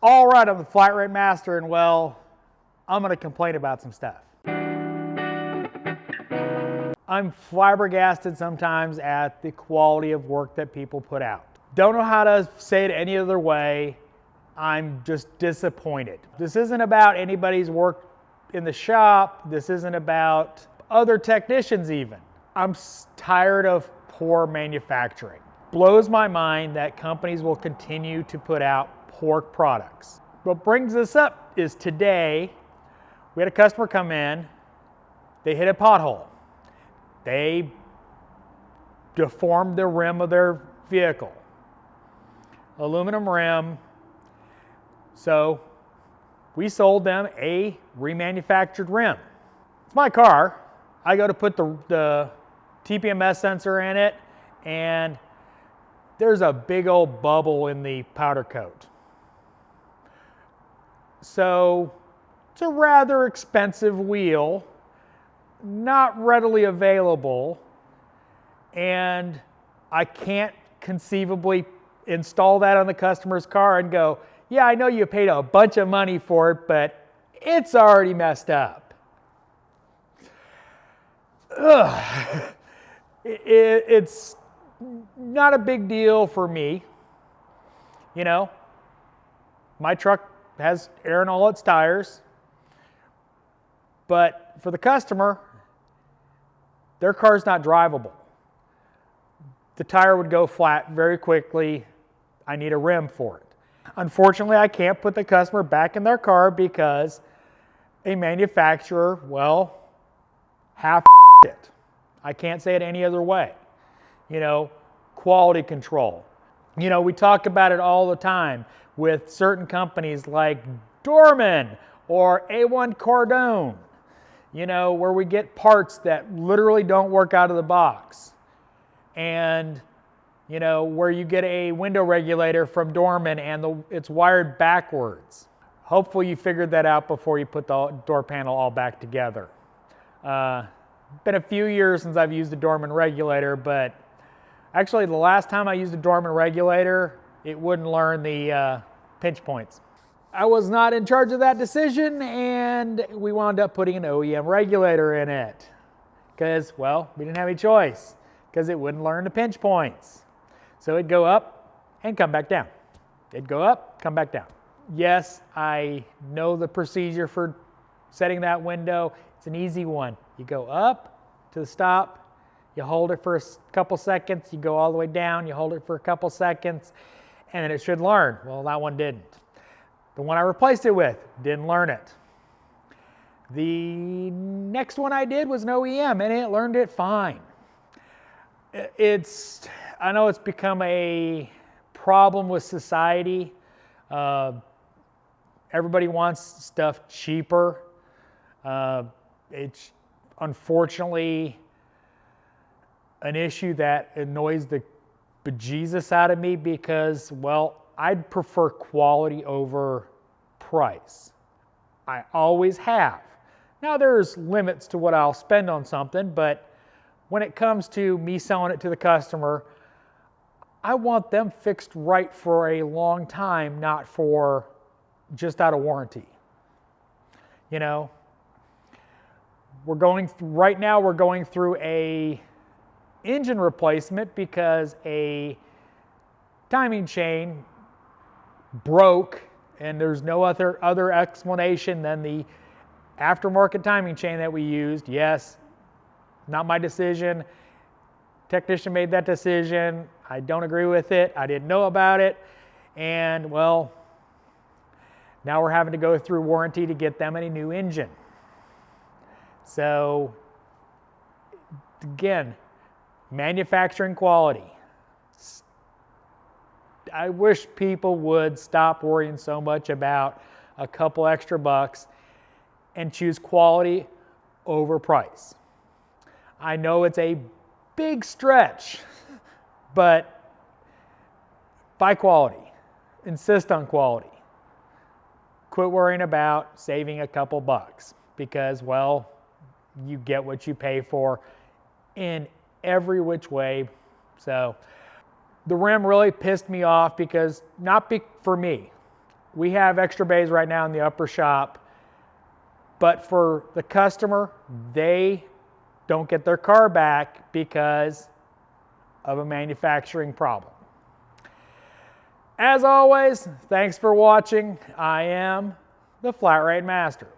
All right, I'm the Flat Rate Master, and well, I'm going to complain about some stuff. I'm flabbergasted sometimes at the quality of work that people put out. Don't know how to say it any other way. I'm just disappointed. This isn't about anybody's work in the shop. This isn't about other technicians even. I'm tired of poor manufacturing. Blows my mind that companies will continue to put out poor products. What brings this up is today, we had a customer come in, they hit a pothole. They deformed the rim of their vehicle. Aluminum rim. So we sold them a remanufactured rim. It's my car. I go to put the TPMS sensor in it, and there's a big old bubble in the powder coat. So it's a rather expensive wheel, not readily available, and I can't conceivably install that on the customer's car and go, yeah, I know you paid a bunch of money for it, but it's already messed up. Ugh. It's not a big deal for me. You know, my truck has air in all its tires, but for the customer, their car's not drivable. The tire would go flat very quickly. I need a rim for it. Unfortunately, I can't put the customer back in their car because a manufacturer, well, half it. I can't say it any other way. You know, quality control. You know, we talk about it all the time with certain companies like Dorman or A1 Cordone, you know, where we get parts that literally don't work out of the box. And, you know, where you get a window regulator from Dorman and it's wired backwards. Hopefully you figured that out before you put the door panel all back together. Been a few years since I've used a Dorman regulator, but actually the last time I used a Dorman regulator, it wouldn't learn the pinch points. I was not in charge of that decision, and we wound up putting an OEM regulator in it because, well, we didn't have any choice because it wouldn't learn the pinch points. So it'd go up and come back down. It'd go up, come back down. Yes, I know the procedure for setting that window. It's an easy one. You go up to the stop, you hold it for a couple seconds, you go all the way down, you hold it for a couple seconds, and then it should learn. Well, that one didn't. The one I replaced it with didn't learn it. The next one I did was an OEM, and it learned it fine. I know it's become a problem with society. Everybody wants stuff cheaper. It's unfortunately an issue that annoys the bejesus out of me because, well, I'd prefer quality over price. I always have. Now there's limits to what I'll spend on something, but when it comes to me selling it to the customer, I want them fixed right for a long time, not for just out of warranty. You know, right now we're going through a engine replacement because a timing chain broke, and there's no other explanation than the aftermarket timing chain that we used. Yes, not my decision. Technician made that decision. I don't agree with it. I didn't know about it. And, well, now we're having to go through warranty to get them a new engine. So, again, manufacturing quality. I wish people would stop worrying so much about a couple extra bucks and choose quality over price. I know it's a big stretch, but buy quality. Insist on quality. Quit worrying about saving a couple bucks because, well, you get what you pay for in every which way. So the rim really pissed me off because, for me, We have extra bays right now in the upper shop, but for the customer, they don't get their car back because of a manufacturing problem. As always, thanks for watching. I am the Flat Rate Master.